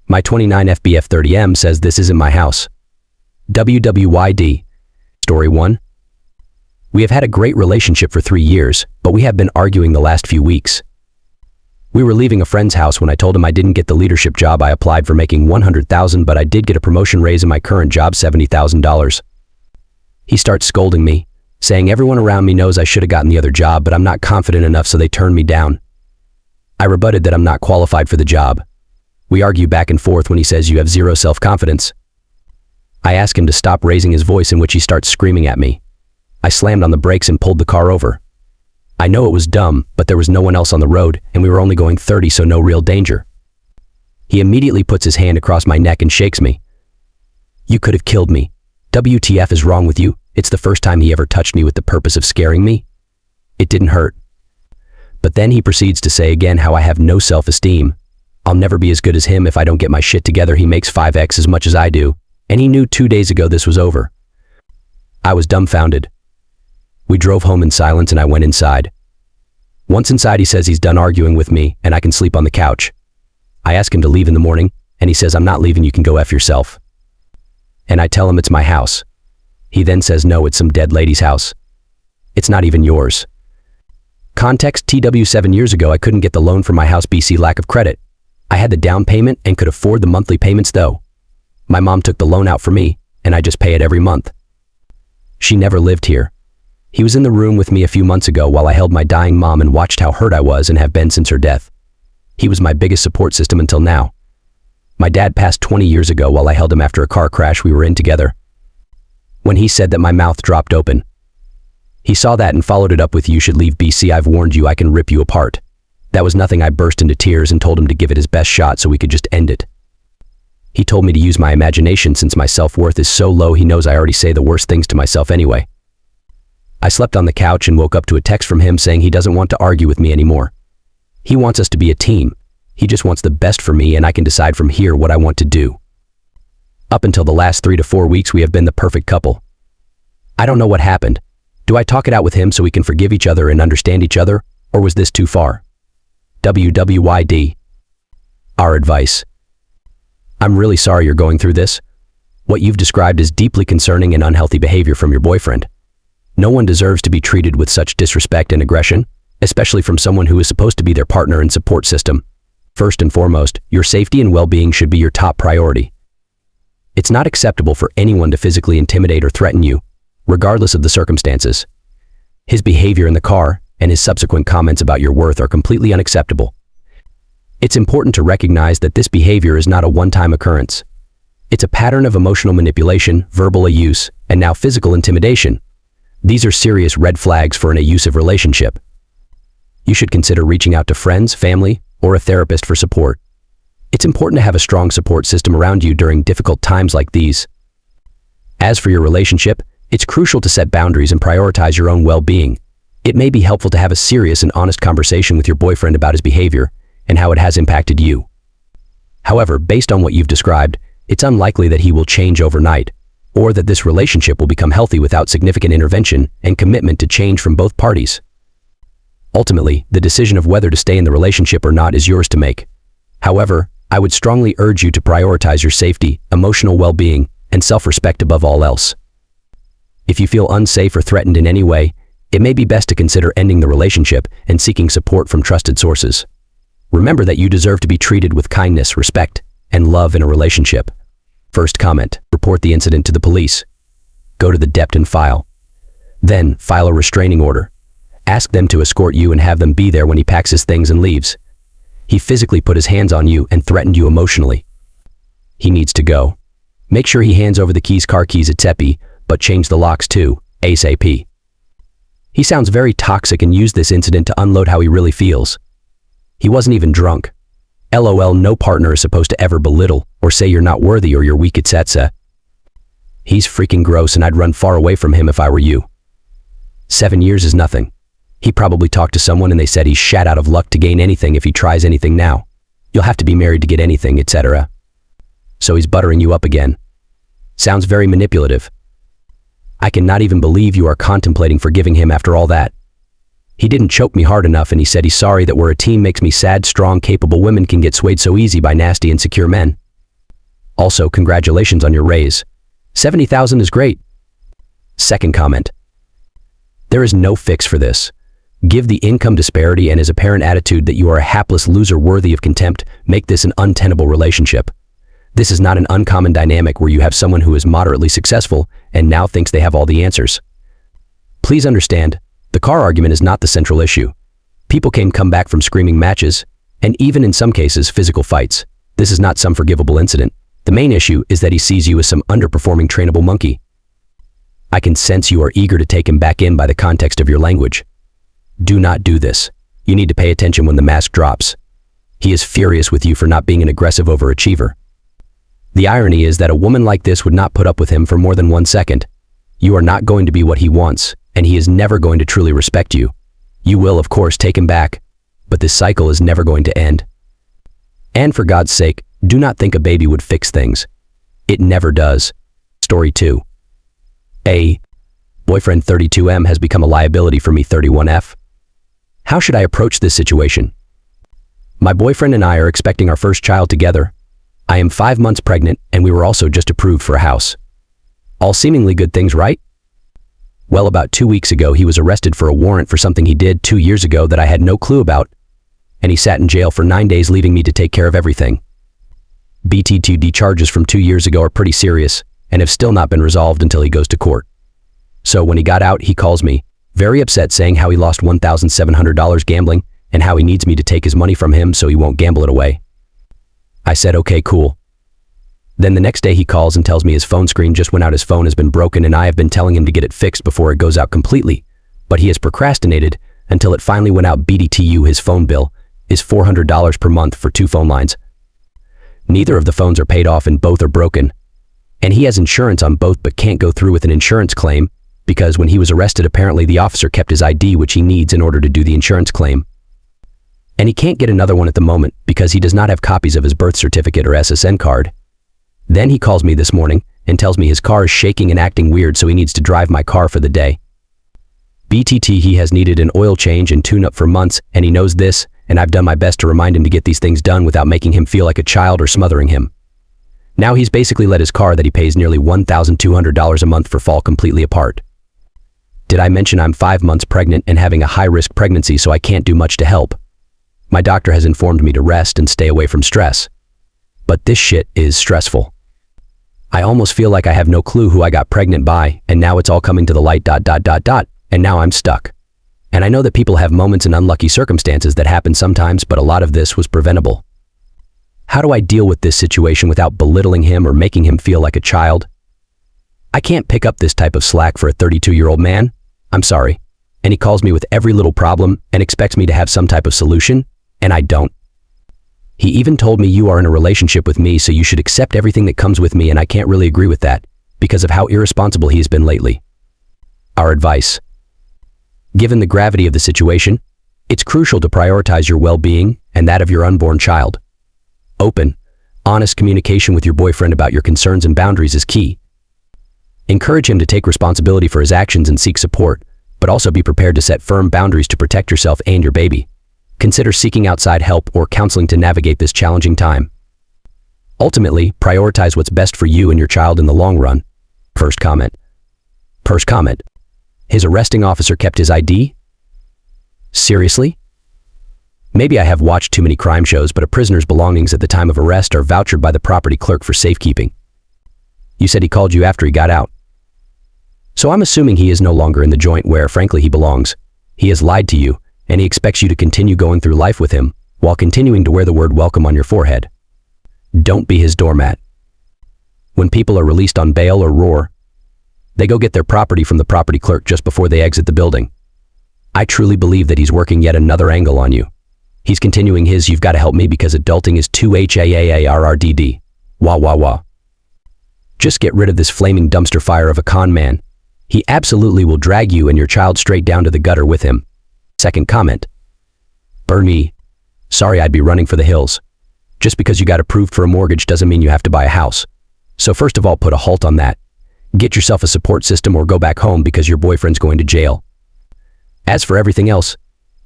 My 29 FBF 30M says this isn't my house. WWYD. Story 1. We have had a great relationship for 3 years, but we have been arguing the last few weeks. We were leaving a friend's house when I told him I didn't get the leadership job I applied for making $100,000, but I did get a promotion raise in my current job, $70,000. He starts scolding me, saying everyone around me knows I should have gotten the other job, but I'm not confident enough, so they turned me down. I rebutted that I'm not qualified for the job. We argue back and forth when he says you have zero self-confidence. I ask him to stop raising his voice, in which he starts screaming at me. I slammed on the brakes and pulled the car over. I know it was dumb, but there was no one else on the road, and we were only going 30, so no real danger. He immediately puts his hand across my neck and shakes me. You could have killed me. WTF is wrong with you? It's the first time he ever touched me with the purpose of scaring me. It didn't hurt. But then he proceeds to say again how I have no self-esteem. I'll never be as good as him if I don't get my shit together. He makes 5x as much as I do, and he knew 2 days ago this was over. I was dumbfounded. We drove home in silence and I went inside. Once inside, he says he's done arguing with me and I can sleep on the couch. I ask him to leave in the morning and he says I'm not leaving, you can go F yourself. And I tell him it's my house. He then says no, it's some dead lady's house. It's not even yours. Context: TW 7 years ago I couldn't get the loan for my house, BC lack of credit. I had the down payment and could afford the monthly payments though. My mom took the loan out for me and I just pay it every month. She never lived here. He was in the room with me a few months ago while I held my dying mom and watched how hurt I was and have been since her death. He was my biggest support system until now. My dad passed 20 years ago while I held him after a car crash we were in together. When he said that, my mouth dropped open. He saw that and followed it up with, you should leave, BC, I've warned you, I can rip you apart. That was nothing. I burst into tears and told him to give it his best shot so we could just end it. He told me to use my imagination since my self-worth is so low. He knows I already say the worst things to myself anyway. I slept on the couch and woke up to a text from him saying he doesn't want to argue with me anymore. He wants us to be a team. He just wants the best for me and I can decide from here what I want to do. Up until the last 3 to 4 weeks we have been the perfect couple. I don't know what happened. Do I talk it out with him so we can forgive each other and understand each other, or was this too far? WWYD. Our advice. I'm really sorry you're going through this. What you've described is deeply concerning and unhealthy behavior from your boyfriend. No one deserves to be treated with such disrespect and aggression, especially from someone who is supposed to be their partner and support system. First and foremost, your safety and well-being should be your top priority. It's not acceptable for anyone to physically intimidate or threaten you, regardless of the circumstances. His behavior in the car and his subsequent comments about your worth are completely unacceptable. It's important to recognize that this behavior is not a one-time occurrence. It's a pattern of emotional manipulation, verbal abuse, and now physical intimidation. These are serious red flags for an abusive relationship. You should consider reaching out to friends, family, or a therapist for support. It's important to have a strong support system around you during difficult times like these. As for your relationship, it's crucial to set boundaries and prioritize your own well-being. It may be helpful to have a serious and honest conversation with your boyfriend about his behavior and how it has impacted you. However, based on what you've described, it's unlikely that he will change overnight, or that this relationship will become healthy without significant intervention and commitment to change from both parties. Ultimately, the decision of whether to stay in the relationship or not is yours to make. However, I would strongly urge you to prioritize your safety, emotional well-being, and self-respect above all else. If you feel unsafe or threatened in any way, it may be best to consider ending the relationship and seeking support from trusted sources. Remember that you deserve to be treated with kindness, respect, and love in a relationship. First comment: report the incident to the police. Go to the depth and file. Then, file a restraining order. Ask them to escort you and have them be there when he packs his things and leaves. He physically put his hands on you and threatened you emotionally. He needs to go. Make sure he hands over the keys, car keys, etc., but change the locks too, ASAP. He sounds very toxic and used this incident to unload how he really feels. He wasn't even drunk. LOL, no partner is supposed to ever belittle or say you're not worthy or you're weak, etc. He's freaking gross and I'd run far away from him if I were you. 7 years is nothing. He probably talked to someone and they said he's shat out of luck to gain anything if he tries anything now. You'll have to be married to get anything, etc. So he's buttering you up again. Sounds very manipulative. I cannot even believe you are contemplating forgiving him after all that. He didn't choke me hard enough and he said he's sorry that we're a team, makes me sad. Strong, capable women can get swayed so easy by nasty, insecure men. Also, congratulations on your raise. 70,000 is great. Second comment. There is no fix for this. Give the income disparity and his apparent attitude that you are a hapless loser worthy of contempt make this an untenable relationship. This is not an uncommon dynamic where you have someone who is moderately successful and now thinks they have all the answers. Please understand, the car argument is not the central issue. People can come back from screaming matches, and even in some cases, physical fights. This is not some forgivable incident. The main issue is that he sees you as some underperforming trainable monkey. I can sense you are eager to take him back in by the context of your language. Do not do this. You need to pay attention when the mask drops. He is furious with you for not being an aggressive overachiever. The irony is that a woman like this would not put up with him for more than 1 second. You are not going to be what he wants, and he is never going to truly respect you. You will, of course, take him back, but this cycle is never going to end. And for God's sake, do not think a baby would fix things. It never does. Story 2. A. Boyfriend 32M has become a liability for me 31F. How should I approach this situation? My boyfriend and I are expecting our first child together. I am 5 months pregnant, and we were also just approved for a house. All seemingly good things, right? Well, about 2 weeks ago, he was arrested for a warrant for something he did 2 years ago that I had no clue about, and he sat in jail for 9 days, leaving me to take care of everything. BTTD charges from 2 years ago are pretty serious and have still not been resolved until he goes to court. So when he got out, he calls me, very upset, saying how he lost $1,700 gambling and how he needs me to take his money from him so he won't gamble it away. I said, okay, cool. Then the next day he calls and tells me his phone screen just went out, his phone has been broken, and I have been telling him to get it fixed before it goes out completely, but he has procrastinated until it finally went out. BDTU, his phone bill is $400 per month for 2 phone lines. Neither of the phones are paid off and both are broken, and he has insurance on both but can't go through with an insurance claim because when he was arrested, apparently the officer kept his ID, which he needs in order to do the insurance claim. And he can't get another one at the moment because he does not have copies of his birth certificate or SSN card. Then he calls me this morning and tells me his car is shaking and acting weird, so he needs to drive my car for the day. BTT, he has needed an oil change and tune-up for months, and he knows this, and I've done my best to remind him to get these things done without making him feel like a child or smothering him. Now he's basically let his car that he pays nearly $1,200 a month for fall completely apart. Did I mention I'm 5 months pregnant and having a high-risk pregnancy, so I can't do much to help? My doctor has informed me to rest and stay away from stress. But this shit is stressful. I almost feel like I have no clue who I got pregnant by, and now it's all coming to the light, and now I'm stuck. And I know that people have moments and unlucky circumstances that happen sometimes, but a lot of this was preventable. How do I deal with this situation without belittling him or making him feel like a child? I can't pick up this type of slack for a 32-year-old man. I'm sorry. And he calls me with every little problem and expects me to have some type of solution, and I don't. He even told me, you are in a relationship with me, so you should accept everything that comes with me, and I can't really agree with that because of how irresponsible he has been lately. Our advice. Given the gravity of the situation, it's crucial to prioritize your well-being and that of your unborn child. Open, honest communication with your boyfriend about your concerns and boundaries is key. Encourage him to take responsibility for his actions and seek support, but also be prepared to set firm boundaries to protect yourself and your baby. Consider seeking outside help or counseling to navigate this challenging time. Ultimately, prioritize what's best for you and your child in the long run. First comment. His arresting officer kept his ID? Seriously? Maybe I have watched too many crime shows, but a prisoner's belongings at the time of arrest are vouchered by the property clerk for safekeeping. You said he called you after he got out. So I'm assuming he is no longer in the joint where, frankly, he belongs. He has lied to you, and he expects you to continue going through life with him while continuing to wear the word welcome on your forehead. Don't be his doormat. When people are released on bail or roar, they go get their property from the property clerk just before they exit the building. I truly believe that he's working yet another angle on you. He's continuing his "you've got to help me because adulting is too HAAARRDD. Wah wah wah." Just get rid of this flaming dumpster fire of a con man. He absolutely will drag you and your child straight down to the gutter with him. Second comment. Bernie, sorry, I'd be running for the hills. Just because you got approved for a mortgage doesn't mean you have to buy a house. So first of all, put a halt on that. Get yourself a support system or go back home because your boyfriend's going to jail. As for everything else,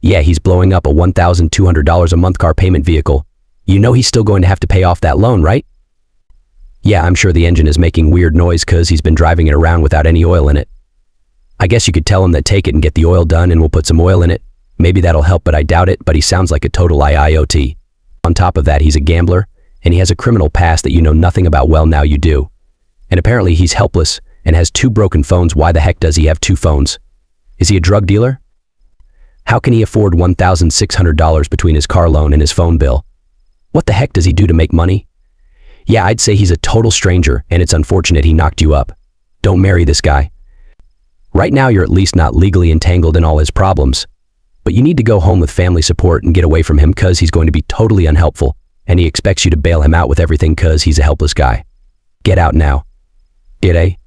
yeah, he's blowing up a $1,200 a month car payment vehicle. You know he's still going to have to pay off that loan, right? Yeah, I'm sure the engine is making weird noise cause he's been driving it around without any oil in it. I guess you could tell him that take it and get the oil done and we'll put some oil in it. Maybe that'll help, but I doubt it, but he sounds like a total IIOT. On top of that, he's a gambler, and he has a criminal past that you know nothing about. Well, now you do. And apparently he's helpless and has 2 broken phones. Why the heck does he have 2 phones? Is he a drug dealer? How can he afford $1,600 between his car loan and his phone bill? What the heck does he do to make money? Yeah, I'd say he's a total stranger, and it's unfortunate he knocked you up. Don't marry this guy. Right now you're at least not legally entangled in all his problems. But you need to go home with family support and get away from him cause he's going to be totally unhelpful, and he expects you to bail him out with everything cause he's a helpless guy. Get out now. Get a?